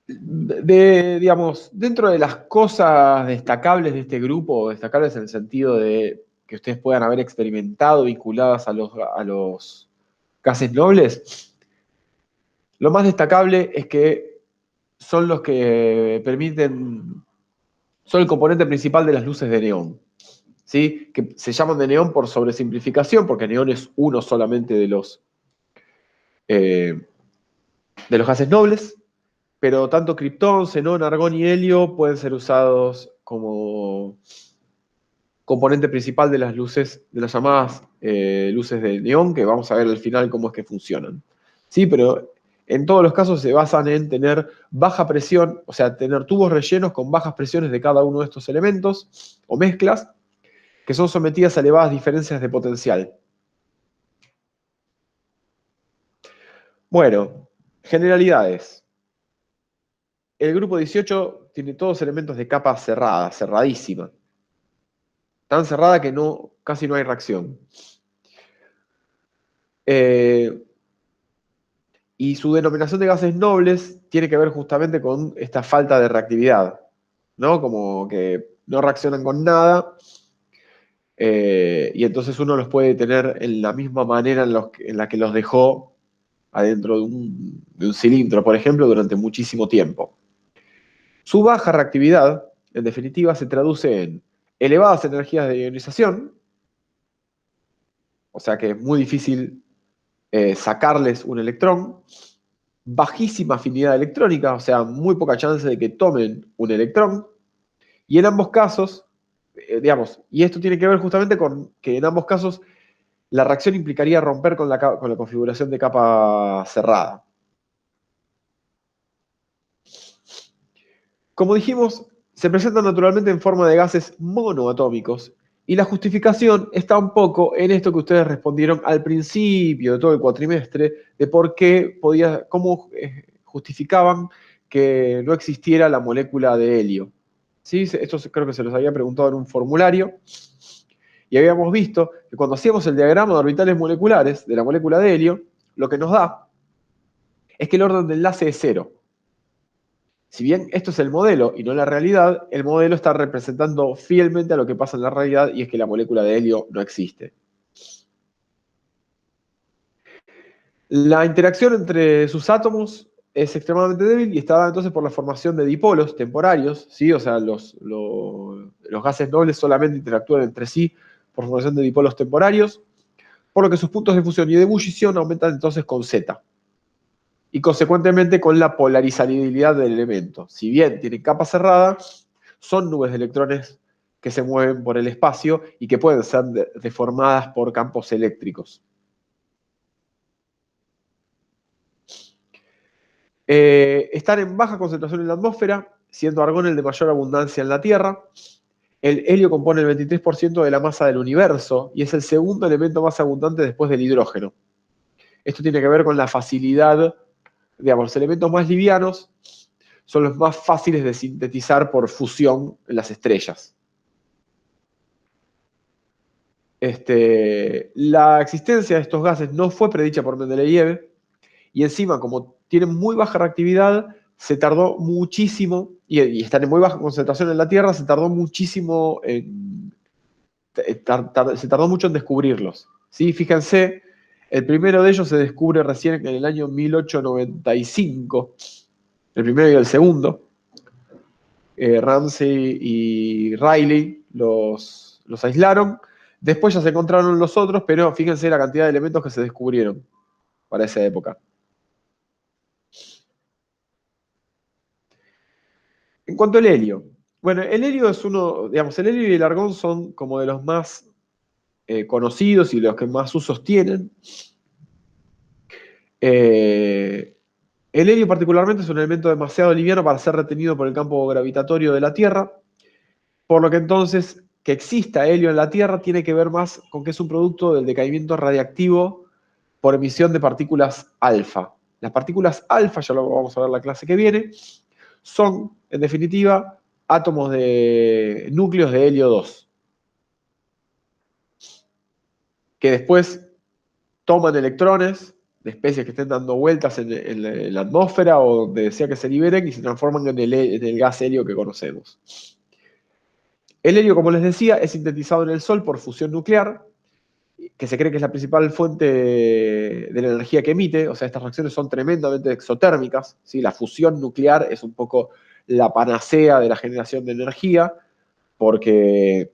Digamos, dentro de las cosas destacables de este grupo, destacables en el sentido de que ustedes puedan haber experimentado vinculadas a los gases nobles, lo más destacable es que son los que permiten, son el componente principal de las luces de neón, ¿sí? Que se llaman de neón por sobresimplificación, porque neón es uno solamente eh, de los gases nobles, pero tanto criptón, xenón, argón y helio pueden ser usados como componente principal de las luces, de las llamadas luces de neón, que vamos a ver al final cómo es que funcionan. Sí, pero en todos los casos se basan en tener baja presión, o sea, tener tubos rellenos con bajas presiones de cada uno de estos elementos o mezclas, que son sometidas a elevadas diferencias de potencial. Bueno, generalidades. El grupo 18 tiene todos elementos de capa cerrada, cerradísima. Tan cerrada que casi no hay reacción. Eh, y su denominación de gases nobles tiene que ver justamente con esta falta de reactividad, ¿no? Como que no reaccionan con nada, y entonces uno los puede tener en la misma manera en la que los dejó adentro de un cilindro, por ejemplo, durante muchísimo tiempo. Su baja reactividad, en definitiva, se traduce en elevadas energías de ionización, o sea que es muy difícil sacarles un electrón, bajísima afinidad electrónica, o sea, muy poca chance de que tomen un electrón, y en ambos casos, digamos, y esto tiene que ver justamente con que en ambos casos la reacción implicaría romper con la configuración de capa cerrada. Como dijimos, se presentan naturalmente en forma de gases monoatómicos, y la justificación está un poco en esto que ustedes respondieron al principio de todo el cuatrimestre, de cómo justificaban que no existiera la molécula de helio. ¿Sí? Esto creo que se los había preguntado en un formulario, y habíamos visto que cuando hacíamos el diagrama de orbitales moleculares de la molécula de helio, lo que nos da es que el orden de enlace es cero. Si bien esto es el modelo y no la realidad, el modelo está representando fielmente a lo que pasa en la realidad, y es que la molécula de helio no existe. La interacción entre sus átomos es extremadamente débil y está dada entonces por la formación de dipolos temporarios, ¿sí? O sea, los gases nobles solamente interactúan entre sí por formación de dipolos temporarios, por lo que sus puntos de fusión y de ebullición aumentan entonces con Z, y consecuentemente con la polarizabilidad del elemento. Si bien tienen capa cerrada, son nubes de electrones que se mueven por el espacio y que pueden ser deformadas por campos eléctricos. Están en baja concentración en la atmósfera, siendo argón el de mayor abundancia en la Tierra. El helio compone el 23% de la masa del universo y es el segundo elemento más abundante después del hidrógeno. Esto tiene que ver con la facilidad, digamos, los elementos más livianos son los más fáciles de sintetizar por fusión en las estrellas. La existencia de estos gases no fue predicha por Mendeleev, y encima, como tienen muy baja reactividad, se tardó muchísimo, y están en muy baja concentración en la Tierra, se tardó muchísimo se tardó mucho en descubrirlos. ¿Sí? Fíjense, el primero de ellos se descubre recién en el año 1895, el primero y el segundo. Ramsey y Riley los aislaron. Después ya se encontraron los otros, pero fíjense la cantidad de elementos que se descubrieron para esa época. En cuanto al helio, bueno, el helio es uno, digamos, el helio y el argón son como de los más conocidos y los que más usos tienen. Eh, el helio particularmente es un elemento demasiado liviano para ser retenido por el campo gravitatorio de la Tierra, por lo que entonces que exista helio en la Tierra tiene que ver más con que es un producto del decaimiento radiactivo por emisión de partículas alfa. Las partículas alfa, ya lo vamos a ver en la clase que viene, son, en definitiva, átomos de núcleos de helio 2, que después toman electrones de especies que estén dando vueltas en la atmósfera o donde sea que se liberen y se transforman en el gas helio que conocemos. El helio, como les decía, es sintetizado en el Sol por fusión nuclear, que se cree que es la principal fuente de la energía que emite. O sea, estas reacciones son tremendamente exotérmicas, ¿sí? La fusión nuclear es un poco la panacea de la generación de energía, porque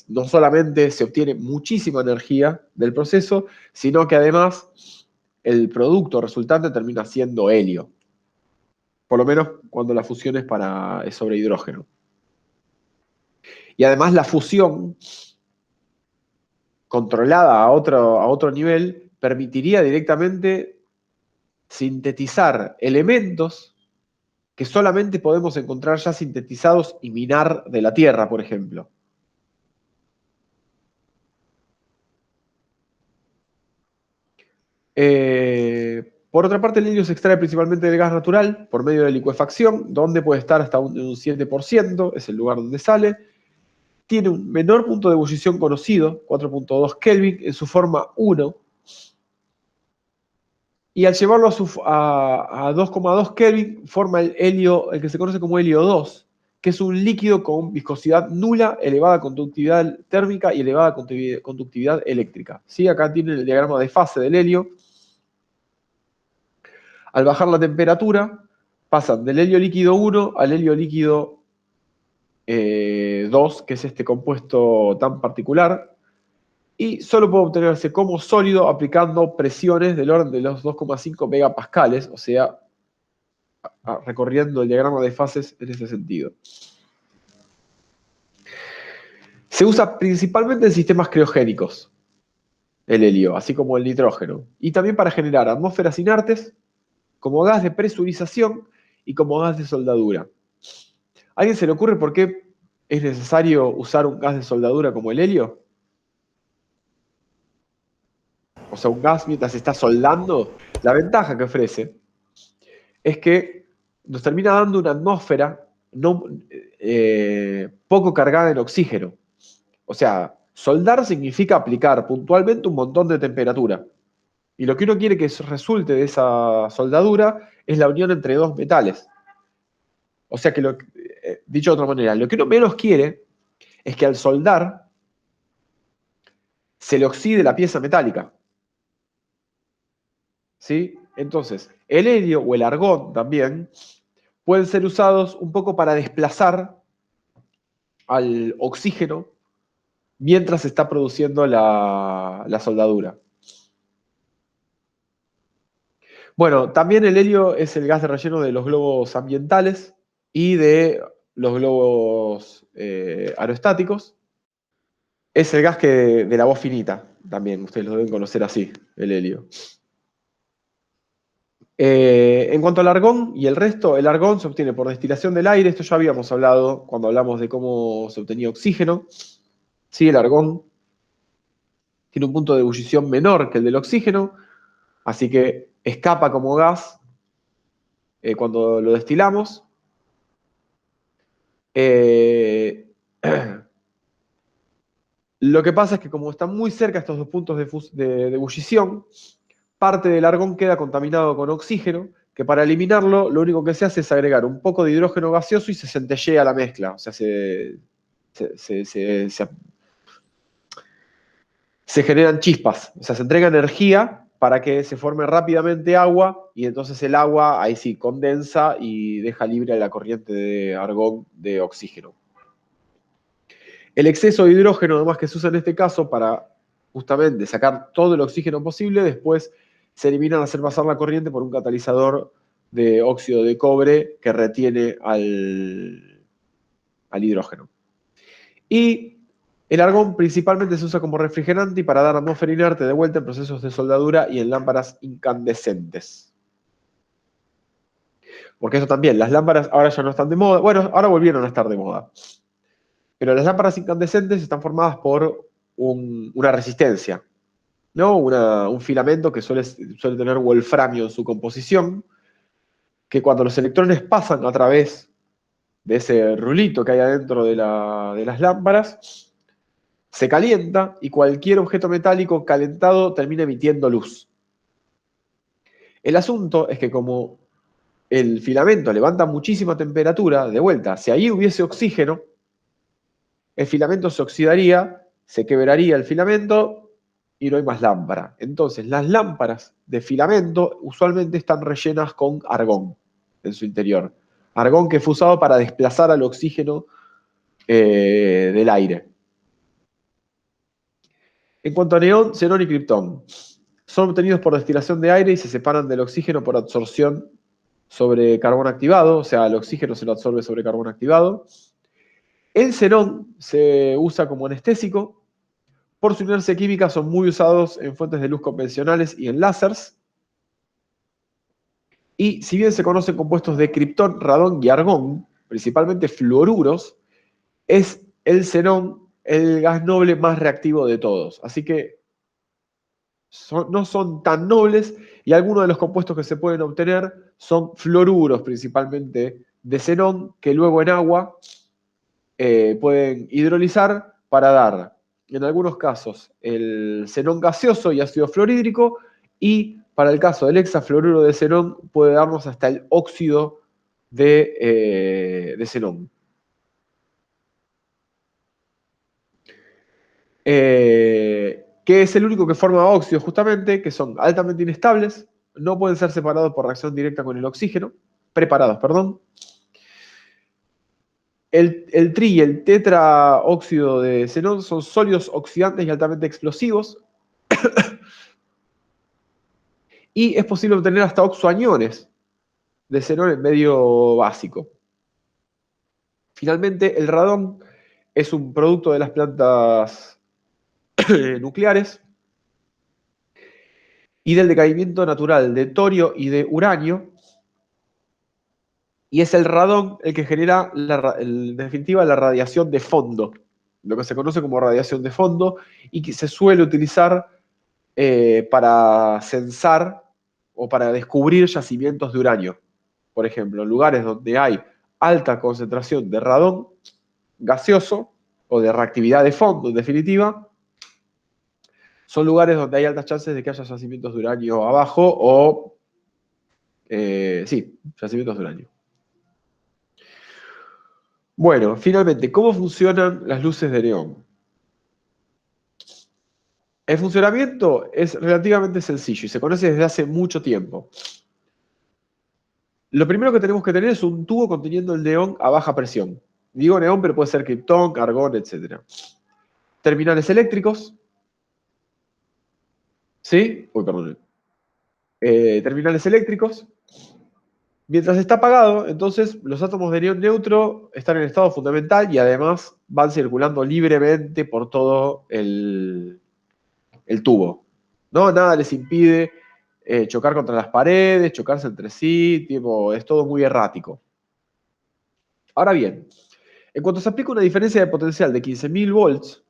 no solamente se obtiene muchísima energía del proceso, sino que además el producto resultante termina siendo helio. Por lo menos cuando la fusión es sobre hidrógeno. Y además la fusión controlada a otro nivel permitiría directamente sintetizar elementos que solamente podemos encontrar ya sintetizados y minar de la Tierra, por ejemplo. Por otra parte, el helio se extrae principalmente del gas natural por medio de licuefacción, donde puede estar hasta un 7%, es el lugar donde sale. Tiene un menor punto de ebullición conocido, 4.2 Kelvin, en su forma 1. Y al llevarlo a 2,2 Kelvin, forma el helio, el que se conoce como helio 2, que es un líquido con viscosidad nula, elevada conductividad térmica y elevada conductividad eléctrica. ¿Sí? Acá tiene el diagrama de fase del helio. Al bajar la temperatura, pasan del helio líquido 1 al helio líquido 2, que es este compuesto tan particular, y solo puede obtenerse como sólido aplicando presiones del orden de los 2,5 megapascales, o sea, recorriendo el diagrama de fases en ese sentido. Se usa principalmente en sistemas criogénicos, el helio, así como el nitrógeno, y también para generar atmósferas inertes, como gas de presurización y como gas de soldadura. ¿A alguien se le ocurre por qué es necesario usar un gas de soldadura como el helio? O sea, un gas mientras se está soldando. La ventaja que ofrece es que nos termina dando una atmósfera poco cargada en oxígeno. O sea, soldar significa aplicar puntualmente un montón de temperatura. Y lo que uno quiere que resulte de esa soldadura es la unión entre dos metales. O sea que, dicho de otra manera, lo que uno menos quiere es que al soldar se le oxide la pieza metálica. ¿Sí? Entonces, el helio o el argón también pueden ser usados un poco para desplazar al oxígeno mientras se está produciendo la soldadura. Bueno, también el helio es el gas de relleno de los globos ambientales y de los globos aerostáticos. Es el gas de la voz finita, también, ustedes lo deben conocer así, el helio. En cuanto al argón y el resto, el argón se obtiene por destilación del aire. Esto ya habíamos hablado cuando hablamos de cómo se obtenía oxígeno. Sí, el argón tiene un punto de ebullición menor que el del oxígeno, así que escapa como gas cuando lo destilamos. Lo que pasa es que como están muy cerca estos dos puntos de ebullición, parte del argón queda contaminado con oxígeno, que para eliminarlo lo único que se hace es agregar un poco de hidrógeno gaseoso y se centellea la mezcla. O sea, se generan chispas, o sea, se entrega energía para que se forme rápidamente agua y entonces el agua ahí sí condensa y deja libre la corriente de argón de oxígeno. El exceso de hidrógeno, además, que se usa en este caso para justamente sacar todo el oxígeno posible, después se elimina al hacer pasar la corriente por un catalizador de óxido de cobre que retiene al hidrógeno. Y el argón principalmente se usa como refrigerante y para dar atmósfera inerte de vuelta en procesos de soldadura y en lámparas incandescentes. Porque eso también, las lámparas ahora ya no están de moda. Bueno, ahora volvieron a estar de moda. Pero las lámparas incandescentes están formadas por una resistencia, ¿no? Un filamento que suele tener wolframio en su composición, que cuando los electrones pasan a través de ese rulito que hay adentro de las lámparas, se calienta y cualquier objeto metálico calentado termina emitiendo luz. El asunto es que como el filamento levanta muchísima temperatura, de vuelta, si ahí hubiese oxígeno, el filamento se oxidaría, se quebraría el filamento y no hay más lámpara. Entonces, las lámparas de filamento usualmente están rellenas con argón en su interior. Argón que fue usado para desplazar al oxígeno del aire. En cuanto a neón, xenón y criptón, son obtenidos por destilación de aire y se separan del oxígeno por absorción sobre carbón activado, o sea, el oxígeno se lo absorbe sobre carbón activado. El xenón se usa como anestésico. Por su inercia química son muy usados en fuentes de luz convencionales y en láseres. Y si bien se conocen compuestos de criptón, radón y argón, principalmente fluoruros, es el xenón el gas noble más reactivo de todos. Así que no son tan nobles y algunos de los compuestos que se pueden obtener son fluoruros principalmente de xenón que luego en agua pueden hidrolizar para dar, en algunos casos, el xenón gaseoso y ácido fluorhídrico, y para el caso del hexafluoruro de xenón puede darnos hasta el óxido de xenón. Que es el único que forma óxidos justamente, que son altamente inestables, no pueden ser separados por reacción directa con el oxígeno, preparados, perdón. El tri y el tetraóxido de xenón son sólidos oxidantes y altamente explosivos. Y es posible obtener hasta oxoaniones de xenón en medio básico. Finalmente, el radón es un producto de las plantas nucleares y del decaimiento natural de torio y de uranio, y es el radón el que genera, en definitiva, la radiación de fondo, lo que se conoce como radiación de fondo, y que se suele utilizar para censar o para descubrir yacimientos de uranio. Por ejemplo, en lugares donde hay alta concentración de radón gaseoso o de reactividad de fondo, en definitiva, son lugares donde hay altas chances de que haya yacimientos de uranio abajo o, sí, yacimientos de uranio. Bueno, finalmente, ¿cómo funcionan las luces de neón? El funcionamiento es relativamente sencillo y se conoce desde hace mucho tiempo. Lo primero que tenemos que tener es un tubo conteniendo el neón a baja presión. Digo neón, pero puede ser criptón, argón, etc. Terminales eléctricos. ¿Sí? Uy, perdón. Terminales eléctricos. Mientras está apagado, entonces los átomos de neón neutro están en estado fundamental y además van circulando libremente por todo el tubo. ¿No? Nada les impide chocar contra las paredes, chocarse entre sí, tipo, es todo muy errático. Ahora bien, en cuanto se aplica una diferencia de potencial de 15.000 volts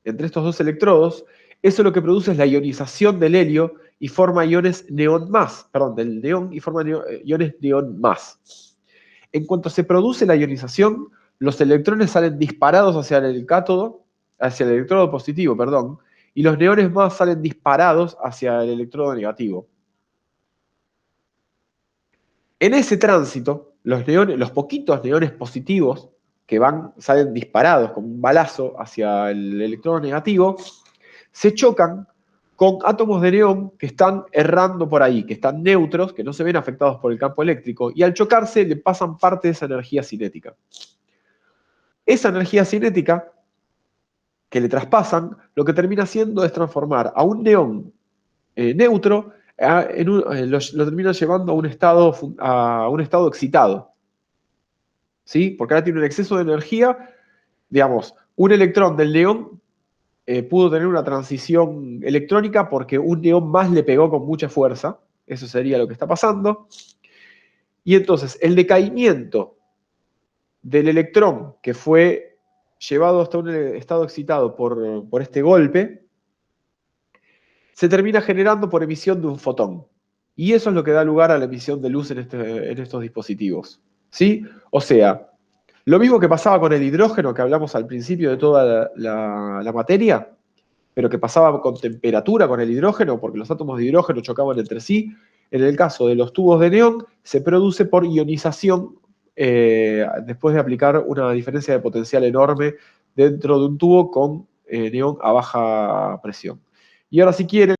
entre estos dos electrodos, eso lo que produce es la ionización del helio y forma iones neón más, perdón, del neón y forma iones neón más. En cuanto se produce la ionización, los electrones salen disparados hacia el cátodo, hacia el electrodo positivo, perdón, y los neones más salen disparados hacia el electrodo negativo. En ese tránsito, los poquitos neones positivos que salen disparados como un balazo hacia el electrodo negativo, se chocan con átomos de neón que están errando por ahí, que están neutros, que no se ven afectados por el campo eléctrico, y al chocarse le pasan parte de esa energía cinética. Esa energía cinética que le traspasan, lo que termina haciendo es transformar a un neón neutro, lo termina llevando a un estado excitado. ¿Sí? Porque ahora tiene un exceso de energía, digamos, un electrón del neón pudo tener una transición electrónica porque un neón más le pegó con mucha fuerza, eso sería lo que está pasando, y entonces el decaimiento del electrón que fue llevado hasta un estado excitado por este golpe, se termina generando por emisión de un fotón. Y eso es lo que da lugar a la emisión de luz en estos dispositivos. ¿Sí? O sea, Lo mismo que pasaba con el hidrógeno que hablamos al principio de toda la materia, pero que pasaba con temperatura con el hidrógeno, porque los átomos de hidrógeno chocaban entre sí. En el caso de los tubos de neón, se produce por ionización después de aplicar una diferencia de potencial enorme dentro de un tubo con neón a baja presión. Y ahora, si quieren,